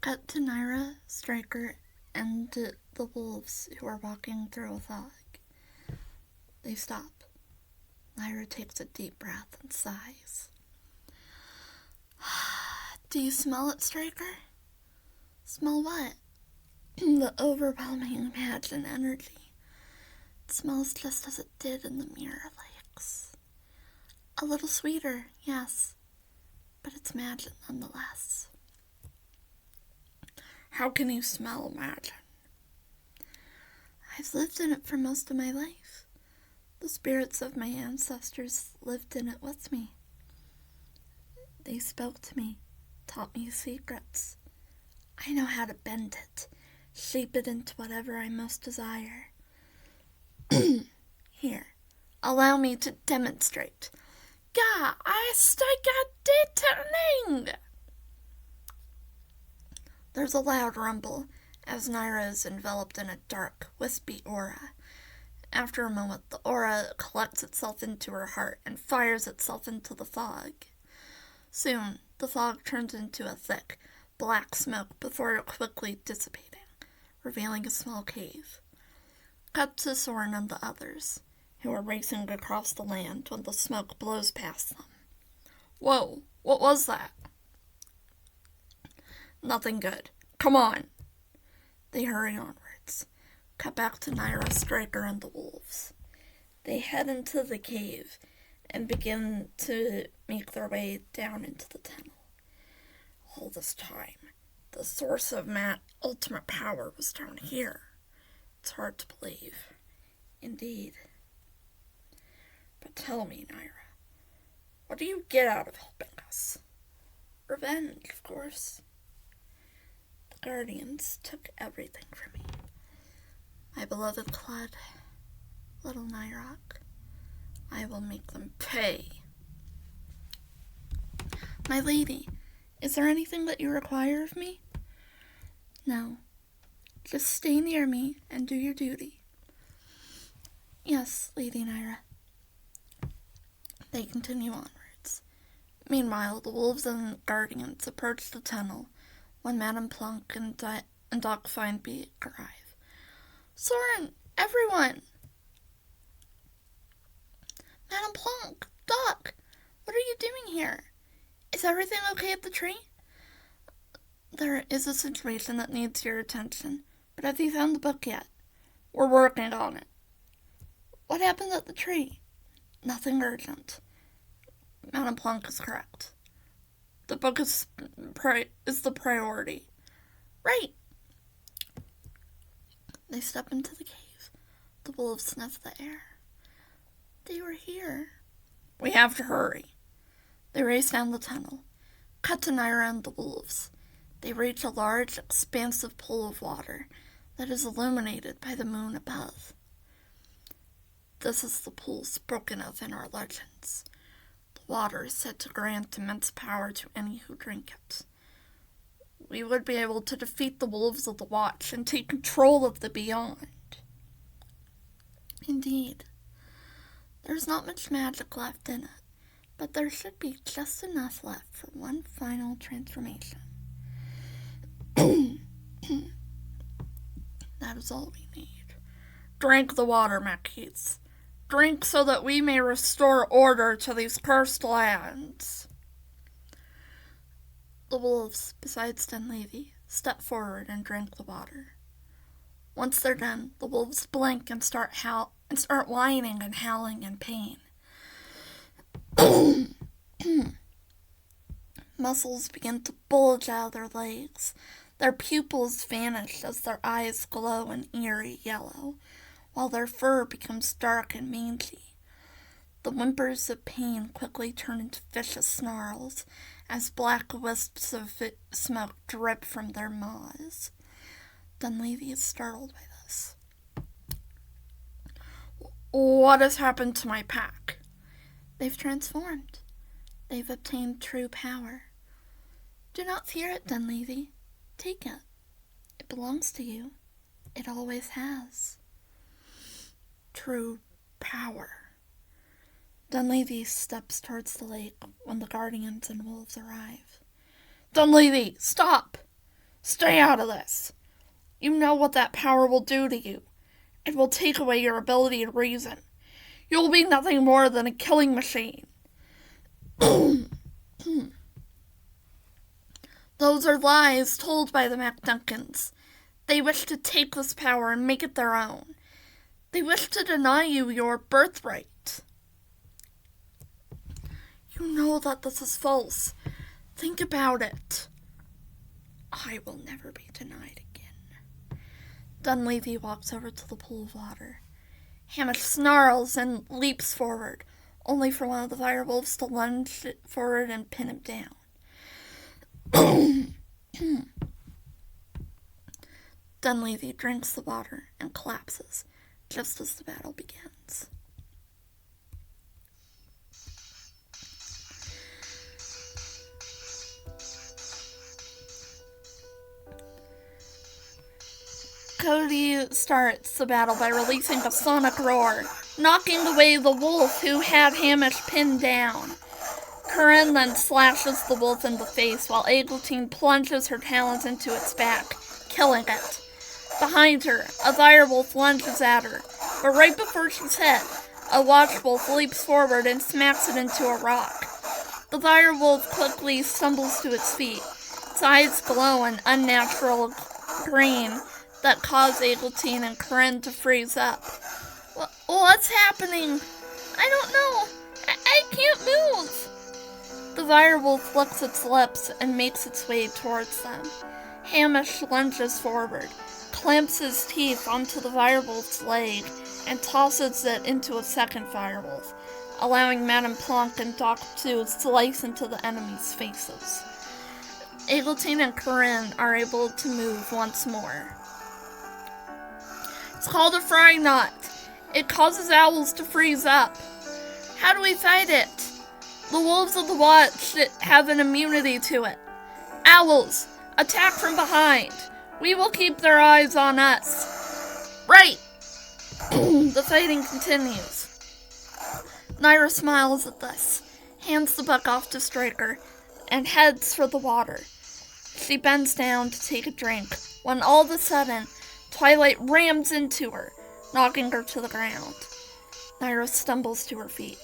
Cut to Naira, Striker, and the wolves who are walking through a fog. They stop. Naira takes a deep breath and sighs. Do you smell it, Striker? Smell what? The overwhelming Imagine energy. It smells just as it did in the Mirror Lakes. A little sweeter, yes, but it's Imagine nonetheless. How can you smell Imagine? I've lived in it for most of my life. The spirits of my ancestors lived in it with me. They spoke to me, taught me secrets. I know how to bend it, shape it into whatever I most desire. Here, allow me to demonstrate. Geistesgattering! There's a loud rumble as Naira is enveloped in a dark, wispy aura. After a moment, the aura collects itself into her heart and fires itself into the fog. Soon, the fog turns into a thick, black smoke before quickly dissipating, revealing a small cave. Cut to Soren and the others, who are racing across the land when the smoke blows past them. Whoa, what was that? Nothing good. Come on. They hurry onwards. Cut back to Naira, Striker, and the wolves. They head into the cave and begin to make their way down into the tunnel. All this time, the source of ultimate power was down here. It's hard to believe. Indeed. But tell me, Naira, what do you get out of helping us? Revenge, of course. The Guardians took everything from me. My beloved Claude, little Nyrok, I will make them pay. My lady, is there anything that you require of me? No. Just stay near me and do your duty. Yes, Lady Naira. They continue onwards. Meanwhile, the wolves and guardians approach the tunnel when Madame Plunk and Doc Finebeak arrive. Soren, everyone! Madame Plunk, Doc, what are you doing here? Is everything okay at the tree? There is a situation that needs your attention, but have you found the book yet? We're working on it. What happened at the tree? Nothing urgent. Madame Plunk is correct. The book is the priority. Right. They step into the cave. The wolves sniff the air. They were here. We have to hurry. They race down the tunnel. Cut to Naira and the wolves. They reach a large, expansive pool of water that is illuminated by the moon above. This is the pool spoken of in our legends. The water is said to grant immense power to any who drink it. We would be able to defeat the wolves of the Watch and take control of the beyond. Indeed. There's not much magic left in it, but there should be just enough left for one final transformation. That is all we need. Drink the water, Maquis. Drink so that we may restore order to these cursed lands. The wolves, besides Dunleavy, step forward and drink the water. Once they're done, the wolves blink and start whining and howling in pain. Muscles begin to bulge out of their legs. Their pupils vanish as their eyes glow an eerie yellow, while their fur becomes dark and mangy. The whimpers of pain quickly turn into vicious snarls as black wisps of smoke drip from their maws. Dunleavy is startled by this. What has happened to my pack? They've transformed. They've obtained true power. Do not fear it, Dunleavy. Take it. It belongs to you. It always has. True power. Dunleavy steps towards the lake when the guardians and wolves arrive. Dunleavy, stop! Stay out of this. You know what that power will do to you. It will take away your ability to reason. You will be nothing more than a killing machine. Those are lies told by the MacDuncans. They wish to take this power and make it their own. They wish to deny you your birthright. You know that this is false. Think about it. I will never be denied again. Dunleavy walks over to the pool of water. Hamish snarls and leaps forward, only for one of the firewolves to lunge forward and pin him down. Dunleavy drinks the water and collapses just as the battle begins. Cody starts the battle by releasing a sonic roar, knocking away the wolf who had Hamish pinned down. Corinne then slashes the wolf in the face while Eglantine plunges her talons into its back, killing it. Behind her, a direwolf lunges at her, but right before she's hit, a watchwolf leaps forward and smacks it into a rock. The direwolf quickly stumbles to its feet, its eyes glow an unnatural green that cause Eglantine and Corinne to freeze up. What's happening? I don't know. I can't move. The direwolf licks its lips and makes its way towards them. Hamish lunges forward, clamps his teeth onto the direwolf's leg, and tosses it into a second direwolf, allowing Madame Plonk and Doc to slice into the enemy's faces. Eglantine and Corinne are able to move once more. It's called a fry knot. It causes owls to freeze up. How do we fight it? The wolves of the watch have an immunity to it. Owls, attack from behind. We will keep their eyes on us. Right. The fighting continues. Naira smiles at this, hands the book off to Striker, and heads for the water. She bends down to take a drink, when all of a sudden, Twilight rams into her, knocking her to the ground. Naira stumbles to her feet,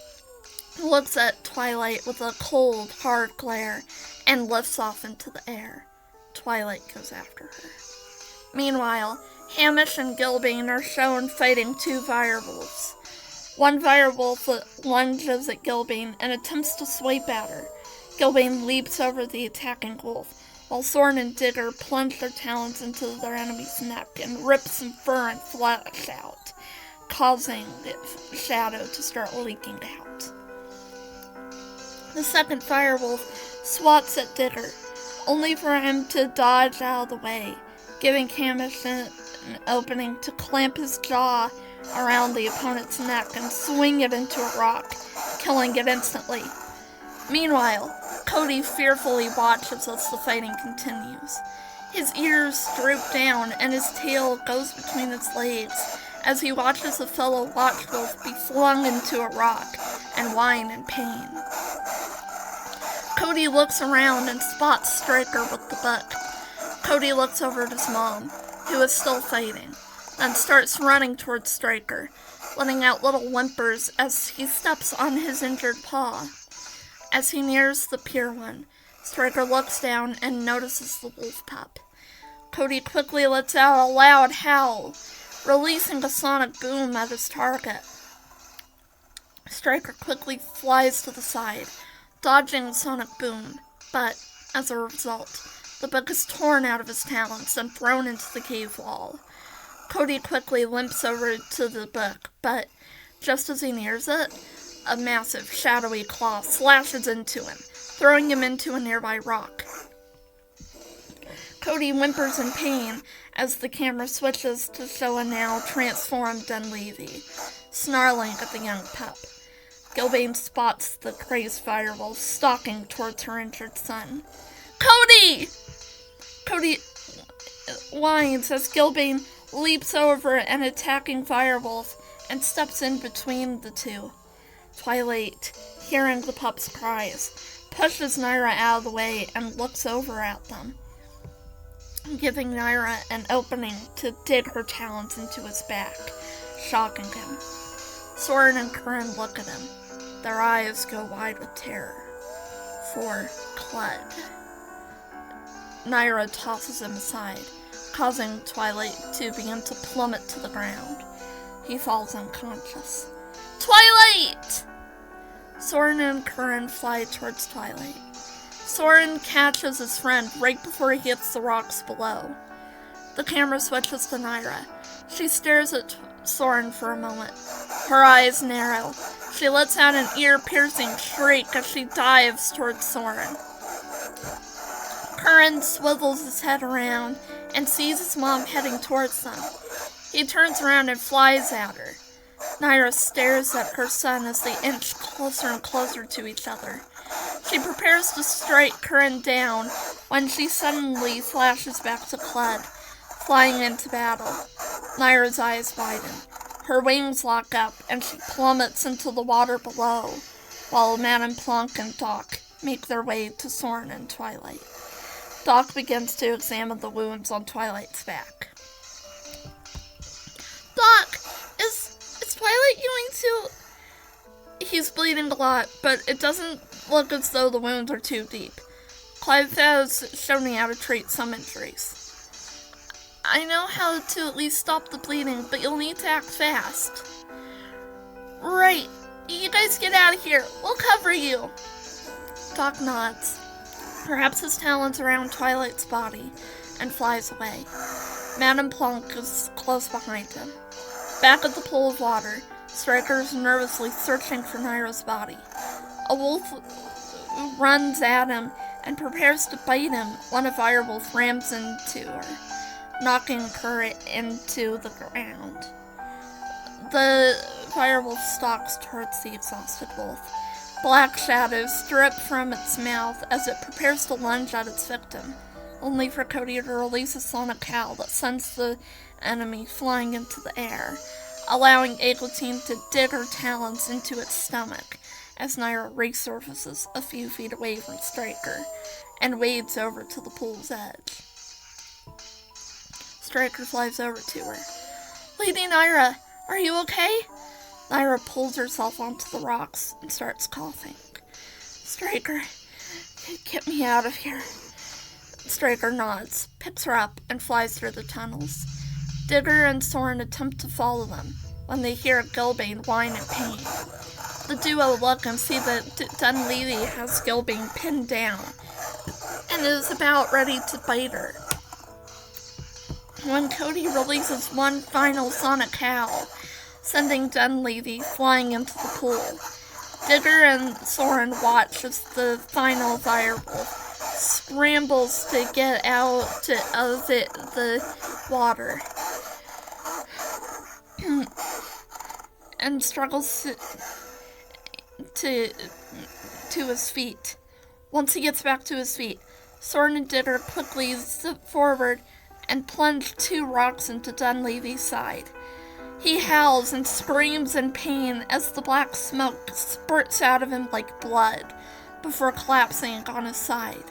looks at Twilight with a cold, hard glare, and lifts off into the air. Twilight goes after her. Meanwhile, Hamish and Gilbane are shown fighting two direwolves. One direwolf lunges at Gilbane and attempts to swipe at her. Gilbane leaps over the attacking wolf, while Soren and Digger plunge their talons into their enemy's neck and rip some fur and flesh out, causing its shadow to start leaking out. The second direwolf swats at Digger, only for him to dodge out of the way, giving Hamish an opening to clamp his jaw around the opponent's neck and swing it into a rock, killing it instantly. Meanwhile, Cody fearfully watches as the fighting continues. His ears droop down and his tail goes between his legs as he watches a fellow watchwolf be flung into a rock and whine in pain. Cody looks around and spots Striker with the book. Cody looks over at his mom, who is still fighting, then starts running towards Striker, letting out little whimpers as he steps on his injured paw. As he nears the Pier 1, Striker looks down and notices the wolf pup. Cody quickly lets out a loud howl, releasing a sonic boom at his target. Striker quickly flies to the side, dodging the sonic boom, but, as a result, the book is torn out of his talons and thrown into the cave wall. Cody quickly limps over to the book, but, just as he nears it, a massive, shadowy claw slashes into him, throwing him into a nearby rock. Cody whimpers in pain as the camera switches to show a now transformed Dunleavy, snarling at the young pup. Gilbane spots the crazed direwolf stalking towards her injured son. Cody! Cody whines as Gilbane leaps over an attacking direwolf and steps in between the two. Twilight, hearing the pup's cries, pushes Naira out of the way and looks over at them. giving Naira an opening to dig her talons into his back, shocking him. Soren and Curran look at him. Their eyes go wide with terror. For Clud. Naira tosses him aside, causing Twilight to begin to plummet to the ground. He falls unconscious. Twilight! Soren and Curran fly towards Twilight. Soren catches his friend right before he hits the rocks below. The camera switches to Naira. She stares at Soren for a moment. Her eyes narrow. She lets out an ear-piercing shriek as she dives towards Soren. Curran swivels his head around and sees his mom heading towards them. He turns around and flies at her. Naira stares at her son as they inch closer and closer to each other. She prepares to strike Curran down when she suddenly flashes back to Clud, flying into battle. Naira's eyes widen. Her wings lock up and she plummets into the water below, while Madame Plunk and Doc make their way to Soren and Twilight. Doc begins to examine the wounds on Twilight's back. Doc, is Twilight going to... He's bleeding a lot, but it doesn't look as though the wounds are too deep. Clive has shown me how to treat some injuries. I know how to at least stop the bleeding, but you'll need to act fast. Right. You guys get out of here. We'll cover you. Doc nods. Perhaps his talons around Twilight's body, and flies away. Madame Plunk is close behind him. Back at the pool of water, Striker is nervously searching for Naira's body. A wolf runs at him and prepares to bite him when a firewolf rams into her, knocking her into the ground. The firewolf stalks towards the exhausted wolf. Black shadows drip from its mouth as it prepares to lunge at its victim, only for Cody to release a sonic howl that sends the enemy flying into the air, allowing Eglantine to dig her talons into its stomach as Naira resurfaces a few feet away from Striker and wades over to the pool's edge. Striker flies over to her. Lady Naira, are you okay? Naira pulls herself onto the rocks and starts coughing. Striker, get me out of here. Striker nods, picks her up, and flies through the tunnels. Digger and Soren attempt to follow them when they hear Gilbane whine in pain. The duo look and see that Dunleavy has Gilbane pinned down and is about ready to bite her. When Cody releases one final sonic howl, sending Dunleavy flying into the pool, Digger and Soren watch as the final firewolf scrambles to get out of the water and struggles to his feet. Once he gets back to his feet, Soren and Digger quickly zip forward and plunge 2 rocks into Dunleavy's side. He howls and screams in pain as the black smoke spurts out of him like blood before collapsing on his side.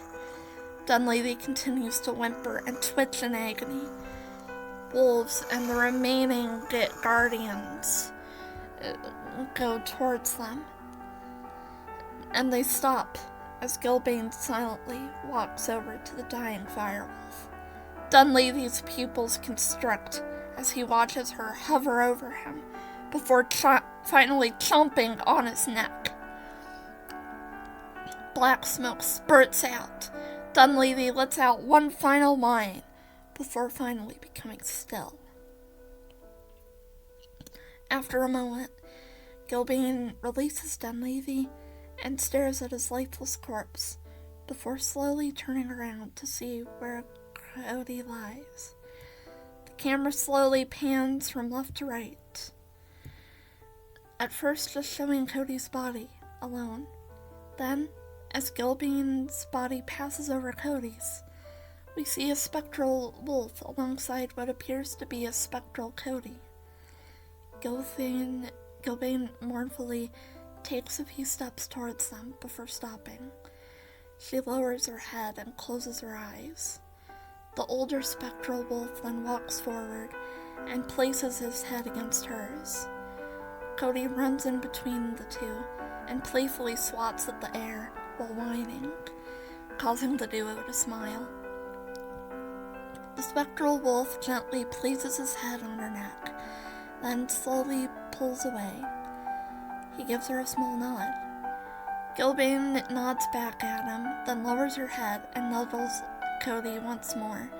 Dunleavy continues to whimper and twitch in agony. Wolves and the remaining guardians go towards them, and they stop as Gilbane silently walks over to the dying firewolf. Dunleavy's pupils constrict as he watches her hover over him before finally chomping on his neck. Black smoke spurts out. Dunleavy lets out one final whine before finally becoming still. After a moment, Gilbane releases Dunleavy and stares at his lifeless corpse before slowly turning around to see where Cody lies. The camera slowly pans from left to right, at first just showing Cody's body alone. Then, as Gilbane's body passes over Cody's, we see a spectral wolf alongside what appears to be a spectral Cody. Gilbane mournfully takes a few steps towards them before stopping. She lowers her head and closes her eyes. The older spectral wolf then walks forward and places his head against hers. Cody runs in between the two and playfully swats at the air while whining, causing the duo to smile. The spectral wolf gently places his head on her neck, then slowly pulls away. He gives her a small nod. Gilbane nods back at him, then lowers her head and nuzzles Cody once more,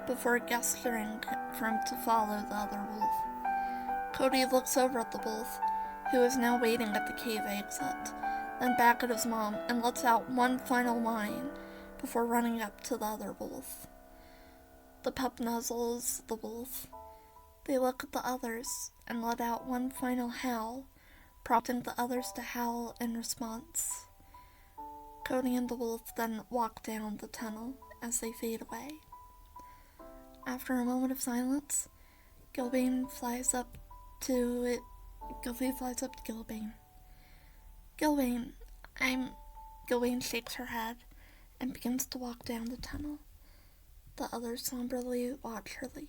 before gesturing for him to follow the other wolf. Cody looks over at the wolf, who is now waiting at the cave exit, then back at his mom, and lets out one final whine before running up to the other wolf. The pup nuzzles the wolf. They look at the others and let out one final howl, prompting the others to howl in response. Cody and the wolf then walk down the tunnel as they fade away. After a moment of silence, Gilbane flies up to Gilbane. Gilbane, Gilbane shakes her head and begins to walk down the tunnel. The others somberly watch her leave.